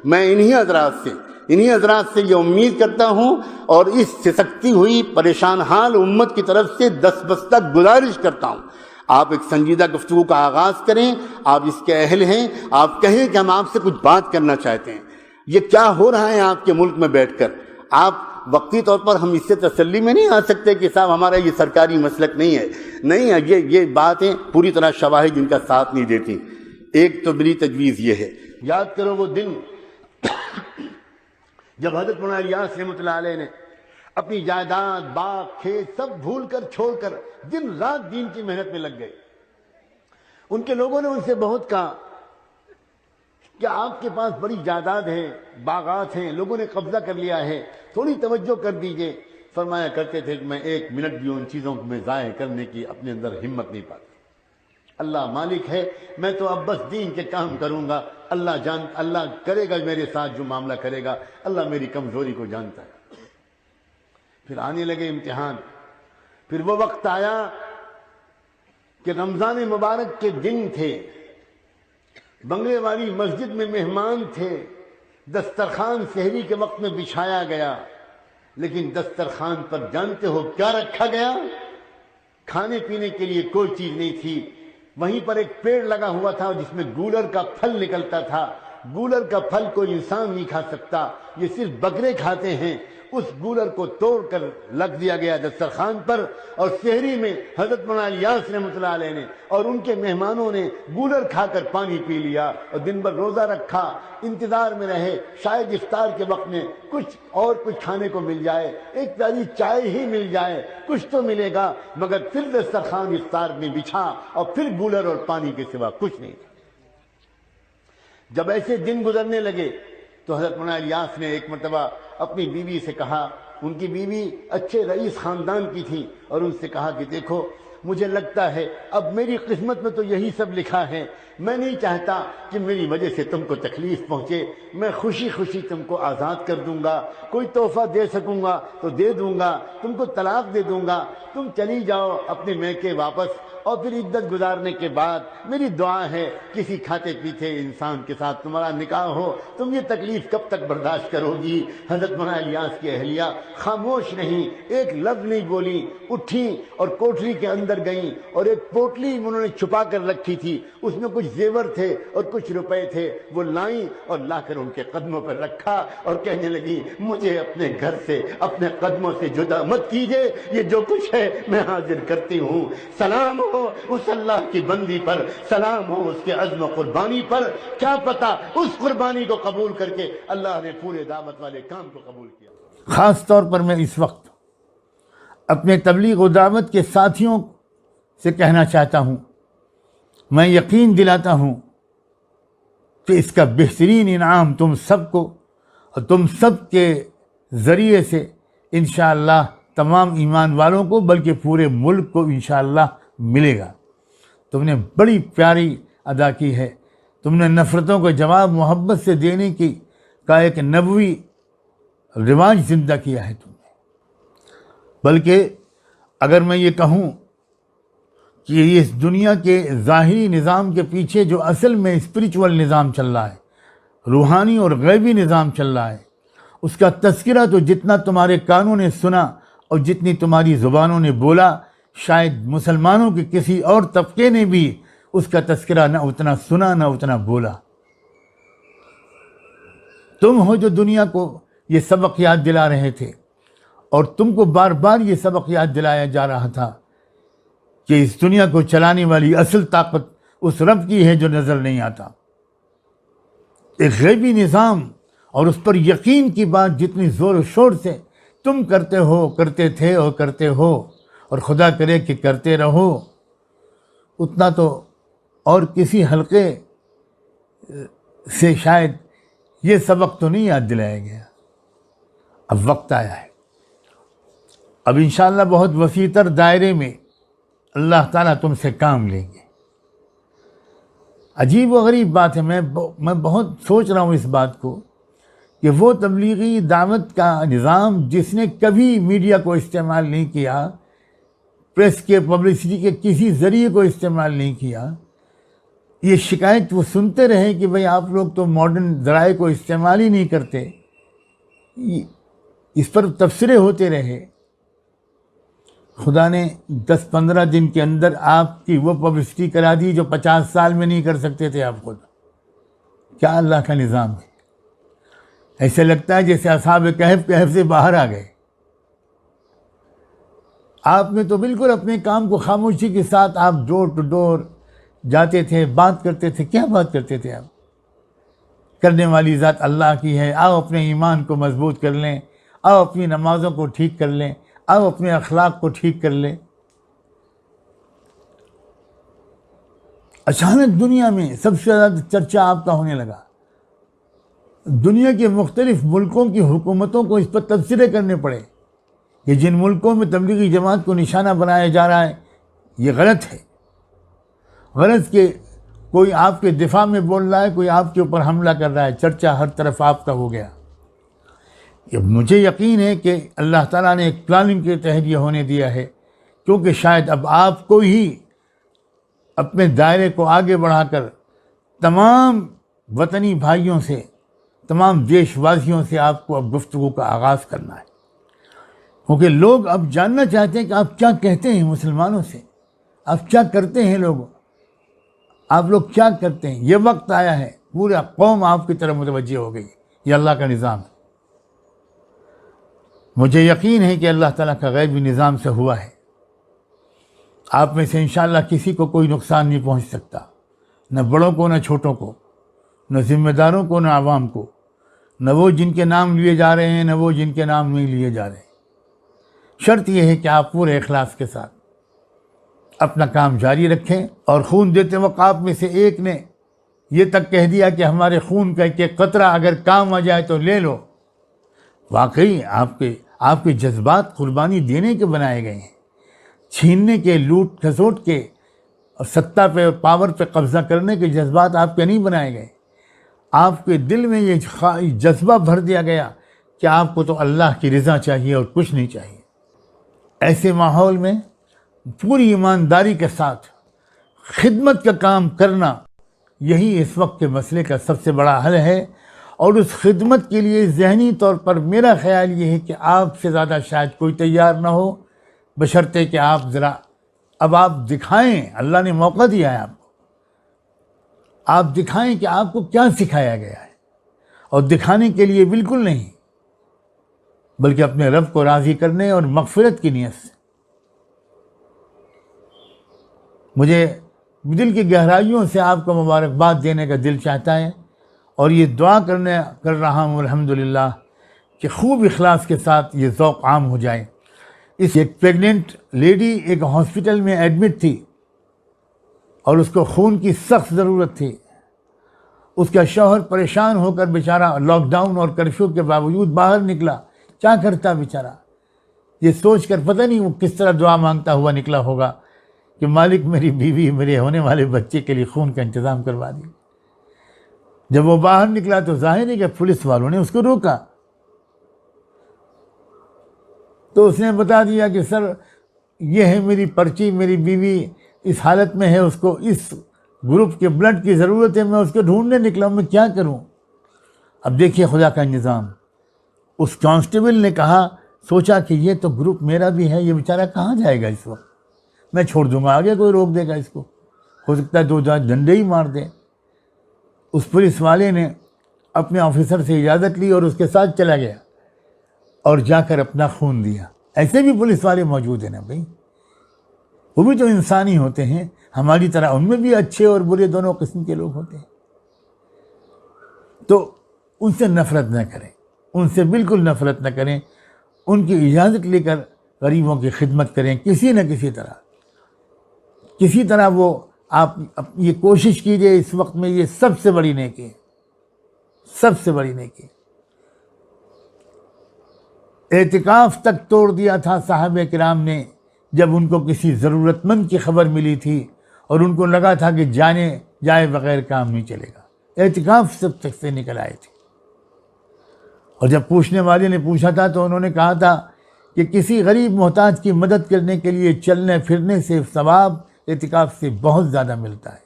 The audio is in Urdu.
میں انہی حضرات سے یہ امید کرتا ہوں اور اس سسکتی ہوئی پریشان حال امت کی طرف سے دستبستہ گزارش کرتا ہوں، آپ ایک سنجیدہ گفتگو کا آغاز کریں، آپ اس کے اہل ہیں، آپ کہیں کہ ہم آپ سے کچھ بات کرنا چاہتے ہیں۔ یہ کیا ہو رہا ہے آپ کے ملک میں بیٹھ کر؟ آپ وقتی طور پر ہم اس سے تسلی میں نہیں آ سکتے کہ صاحب ہمارا یہ سرکاری مسلک نہیں ہے، یہ باتیں پوری طرح شواہد ان کا ساتھ نہیں دیتی۔ ایک تو میری تجویز یہ ہے، یاد کرو وہ دن جب حضرت مولانا الیاس رحمۃ اللہ علیہ نے اپنی جائیداد، باغ، کھیت سب بھول کر چھوڑ کر دن رات دین کی محنت میں لگ گئے۔ ان کے لوگوں نے ان سے بہت کہا کہ آپ کے پاس بڑی جائیداد ہے، باغات ہیں، لوگوں نے قبضہ کر لیا ہے، تھوڑی توجہ کر دیجئے۔ فرمایا کرتے تھے کہ میں ایک منٹ بھی ان چیزوں کو میں ضائع کرنے کی اپنے اندر ہمت نہیں پاتا۔ اللہ مالک ہے، میں تو اب بس دین کے کام کروں گا، اللہ کرے گا میرے ساتھ جو معاملہ کرے گا، اللہ میری کمزوری کو جانتا ہے۔ پھر آنے لگے امتحان، پھر وہ وقت آیا کہ رمضان مبارک کے دن تھے، بنگلے والی مسجد میں مہمان تھے، دسترخوان سحری کے وقت میں بچھایا گیا، لیکن دسترخوان پر جانتے ہو کیا رکھا گیا؟ کھانے پینے کے لیے کوئی چیز نہیں تھی۔ وہیں پر ایک پیڑ لگا ہوا تھا جس میں گولر کا پھل نکلتا تھا، گولر کا پھل کوئی انسان نہیں کھا سکتا، یہ صرف بکرے کھاتے ہیں۔ اس گولر کو توڑ کر لگ دیا گیا دسترخوان پر، اور سحری میں حضرت مولانا الیاس رحمۃ اللہ علیہ نے اور ان کے مہمانوں نے گولر کھا کر پانی پی لیا اور دن بھر روزہ رکھا، انتظار میں رہے شاید افطار کے وقت میں کچھ کھانے کو مل جائے، ایک پیالی چائے ہی مل جائے، کچھ تو ملے گا، مگر پھر دسترخوان افطار میں بچھا اور پھر گولر اور پانی کے سوا کچھ نہیں تھا۔ جب ایسے دن گزرنے لگے تو حضرت مولانا الیاس نے ایک مرتبہ اپنی بیوی سے کہا، ان کی بیوی اچھے رئیس خاندان کی تھی، اور ان سے کہا کہ دیکھو مجھے لگتا ہے اب میری قسمت میں تو یہی سب لکھا ہے، میں نہیں چاہتا کہ میری وجہ سے تم کو تکلیف پہنچے، میں خوشی خوشی تم کو آزاد کر دوں گا، کوئی تحفہ دے سکوں گا تو دے دوں گا، تم کو طلاق دے دوں گا، تم چلی جاؤ اپنے میکے واپس، اور پھر عدت گزارنے کے بعد میری دعا ہے کسی کھاتے پیتے انسان کے ساتھ تمہارا نکاح ہو، تم یہ تکلیف کب تک برداشت کرو گی؟ حضرت مولانا الیاس کی اہلیہ خاموش نہیں، ایک لفظ نہیں بولی، اٹھی اور کوٹری کے اندر گئیں، اور ایک پوٹلی انہوں نے چھپا کر رکھی تھی، اس میں کچھ زیور تھے اور کچھ روپے تھے، وہ لائیں اور لا کر ان کے قدموں پر رکھا اور کہنے لگی مجھے اپنے گھر سے اپنے قدموں سے جدا مت کیجئے، یہ جو کچھ ہے میں حاضر کرتی ہوں، سلام ہو اس اللہ کی بندی پر، سلام ہو اس کے عزم و قربانی پر، کیا پتا اس قربانی کو قبول کر کے اللہ نے پورے دعوت والے کام کو قبول کیا۔ خاص طور پر میں اس وقت اپنے تبلیغ و دعوت کے ساتھیوں سے کہنا چاہتا ہوں، میں یقین دلاتا ہوں کہ اس کا بہترین انعام تم سب کو اور تم سب کے ذریعے سے انشاءاللہ تمام ایمان والوں کو بلکہ پورے ملک کو انشاءاللہ ملے گا۔ تم نے بڑی پیاری ادا کی ہے، تم نے نفرتوں کا جواب محبت سے دینے کی کا ایک نبوی رواج زندہ کیا ہے تم نے۔ بلکہ اگر میں یہ کہوں کہ اس دنیا کے ظاہری نظام کے پیچھے جو اصل میں اسپریچول نظام چل رہا ہے، روحانی اور غیبی نظام چل رہا ہے، اس کا تذکرہ تو جتنا تمہارے کانوں نے سنا اور جتنی تمہاری زبانوں نے بولا، شاید مسلمانوں کے کسی اور طبقے نے بھی اس کا تذکرہ نہ اتنا سنا نہ اتنا بولا۔ تم ہو جو دنیا کو یہ سبق یاد دلا رہے تھے، اور تم کو بار بار یہ سبق یاد دلایا جا رہا تھا کہ اس دنیا کو چلانے والی اصل طاقت اس رب کی ہے جو نظر نہیں آتا۔ ایک غیبی نظام اور اس پر یقین کی بات جتنی زور و شور سے تم کرتے ہو، کرتے تھے اور کرتے ہو، اور خدا کرے کہ کرتے رہو، اتنا تو اور کسی حلقے سے شاید یہ سبق تو نہیں یاد دلایا گیا۔ اب وقت آیا ہے، اب انشاءاللہ بہت وسیع تر دائرے میں اللہ تعالیٰ تم سے کام لیں گے۔ عجیب و غریب بات ہے، میں بہت سوچ رہا ہوں اس بات کو کہ وہ تبلیغی دعوت کا نظام جس نے کبھی میڈیا کو استعمال نہیں کیا، پریس کے پبلسٹی کے کسی ذریعے کو استعمال نہیں کیا، یہ شکایت وہ سنتے رہے کہ بھئی آپ لوگ تو ماڈرن ذرائع کو استعمال ہی نہیں کرتے، اس پر تبصرے ہوتے رہے، خدا نے 10-15 دن کے اندر آپ کی وہ پبلسٹی کرا دی جو 50 سال میں نہیں کر سکتے تھے آپ خود۔ کیا اللہ کا نظام ہے! ایسے لگتا ہے جیسے اصحاب کہف سے باہر آ گئے۔ آپ نے تو بالکل اپنے کام کو خاموشی کے ساتھ آپ ڈور ٹو ڈور جاتے تھے، بات کرتے تھے۔ کیا بات کرتے تھے آپ؟ کرنے والی ذات اللہ کی ہے، آؤ اپنے ایمان کو مضبوط کر لیں، آؤ اپنی نمازوں کو ٹھیک کر لیں، آؤ اپنے اخلاق کو ٹھیک کر لیں۔ اچانک دنیا میں سب سے زیادہ چرچا آپ کا ہونے لگا، دنیا کے مختلف ملکوں کی حکومتوں کو اس پر تبصرے کرنے پڑے کہ جن ملکوں میں تبلیغی جماعت کو نشانہ بنایا جا رہا ہے یہ غلط ہے، غلط کہ کوئی آپ کے دفاع میں بول رہا ہے، کوئی آپ کے اوپر حملہ کر رہا ہے، چرچا ہر طرف آپ کا ہو گیا۔ مجھے یقین ہے کہ اللہ تعالیٰ نے ایک پلاننگ کے تحت یہ ہونے دیا ہے، کیونکہ شاید اب آپ کو ہی اپنے دائرے کو آگے بڑھا کر تمام وطنی بھائیوں سے، تمام دیش واسیوں سے آپ کو اب گفتگو کا آغاز کرنا ہے، کیونکہ لوگ اب جاننا چاہتے ہیں کہ آپ کیا کہتے ہیں مسلمانوں سے، آپ کیا کرتے ہیں، آپ لوگ کیا کرتے ہیں۔ یہ وقت آیا ہے، پورا قوم آپ کی طرف متوجہ ہو گئی، یہ اللہ کا نظام ہے۔ مجھے یقین ہے کہ اللہ تعالیٰ کا غیبی نظام سے ہوا ہے۔ آپ میں سے انشاءاللہ کسی کو کوئی نقصان نہیں پہنچ سکتا، نہ بڑوں کو نہ چھوٹوں کو، نہ ذمہ داروں کو نہ عوام کو، نہ وہ جن کے نام لیے جا رہے ہیں نہ وہ جن کے نام نہیں لیے جا رہے ہیں۔ شرط یہ ہے کہ آپ پورے اخلاص کے ساتھ اپنا کام جاری رکھیں، اور خون دیتے وقت آپ میں سے ایک نے یہ تک کہہ دیا کہ ہمارے خون کا ایک قطرہ اگر کام آ جائے تو لے لو۔ واقعی آپ کے جذبات قربانی دینے کے بنائے گئے ہیں، چھیننے کے، لوٹ کھسوٹ کے اور سطح پہ اور پاور پہ قبضہ کرنے کے جذبات آپ کے نہیں بنائے گئے۔ آپ کے دل میں یہ جذبہ بھر دیا گیا کہ آپ کو تو اللہ کی رضا چاہیے اور کچھ نہیں چاہیے۔ ایسے ماحول میں پوری ایمانداری کے ساتھ خدمت کا کام کرنا، یہی اس وقت کے مسئلے کا سب سے بڑا حل ہے، اور اس خدمت کے لیے ذہنی طور پر میرا خیال یہ ہے کہ آپ سے زیادہ شاید کوئی تیار نہ ہو، بشرطے کہ آپ ذرا اب آپ دکھائیں، اللہ نے موقع دیا ہے آپ دکھائیں کہ آپ کو کیا سکھایا گیا ہے، اور دکھانے کے لیے بالکل نہیں، بلکہ اپنے رب کو راضی کرنے اور مغفرت کی نیت سے۔ مجھے دل کی گہرائیوں سے آپ کو مبارکباد دینے کا دل چاہتا ہے، اور یہ دعا کر رہا ہوں الحمدللہ کہ خوب اخلاص کے ساتھ یہ ذوق عام ہو جائے۔ ایک پریگننٹ لیڈی ایک ہاسپٹل میں ایڈمٹ تھی، اور اس کو خون کی سخت ضرورت تھی۔ اس کا شوہر پریشان ہو کر بیچارہ لاک ڈاؤن اور کرفیو کے باوجود باہر نکلا۔ کیا کرتا بیچارہ، یہ سوچ کر پتہ نہیں وہ کس طرح دعا مانگتا ہوا نکلا ہوگا کہ مالک میری بیوی، میرے ہونے والے بچے کے لیے خون کا انتظام کروا دی۔ جب وہ باہر نکلا تو ظاہر ہے کہ پولیس والوں نے اس کو روکا، تو اس نے بتا دیا کہ سر یہ ہے میری پرچی، میری بیوی اس حالت میں ہے، اس کو اس گروپ کے بلڈ کی ضرورت ہے، میں اس کو ڈھونڈنے نکلا ہوں، میں کیا کروں۔ اب دیکھیے خدا کا نظام، اس کانسٹیبل نے کہا، سوچا کہ یہ تو گروپ میرا بھی ہے، یہ بیچارہ کہاں جائے گا اس وقت، میں چھوڑ دوں گا، آگے کوئی روک دے گا اس کو، ہو سکتا ہے 2 ڈنڈے ہی مار دیں۔ اس پولیس والے نے اپنے آفیسر سے اجازت لی اور اس کے ساتھ چلا گیا اور جا کر اپنا خون دیا۔ ایسے بھی پولیس والے موجود ہیں نا بھائی، وہ بھی تو انسانی ہوتے ہیں ہماری طرح، ان میں بھی اچھے اور برے دونوں قسم کے لوگ ہوتے ہیں۔ تو ان سے نفرت نہ کریں، ان سے بالکل نفرت نہ کریں، ان کی اجازت لے کر غریبوں کی خدمت کریں، کسی نہ کسی طرح وہ آپ یہ کوشش کیجئے اس وقت میں، یہ سب سے بڑی نیکی ہے، سب سے بڑی نیکی۔ اعتکاف تک توڑ دیا تھا صحابہ کرام نے جب ان کو کسی ضرورت مند کی خبر ملی تھی اور ان کو لگا تھا کہ جائے بغیر کام نہیں چلے گا، اعتکاف سب تک سے نکل آئے تھے۔ اور جب پوچھنے والے نے پوچھا تھا تو انہوں نے کہا تھا کہ کسی غریب محتاج کی مدد کرنے کے لیے چلنے پھرنے سے ثواب اعتکاف سے بہت زیادہ ملتا ہے۔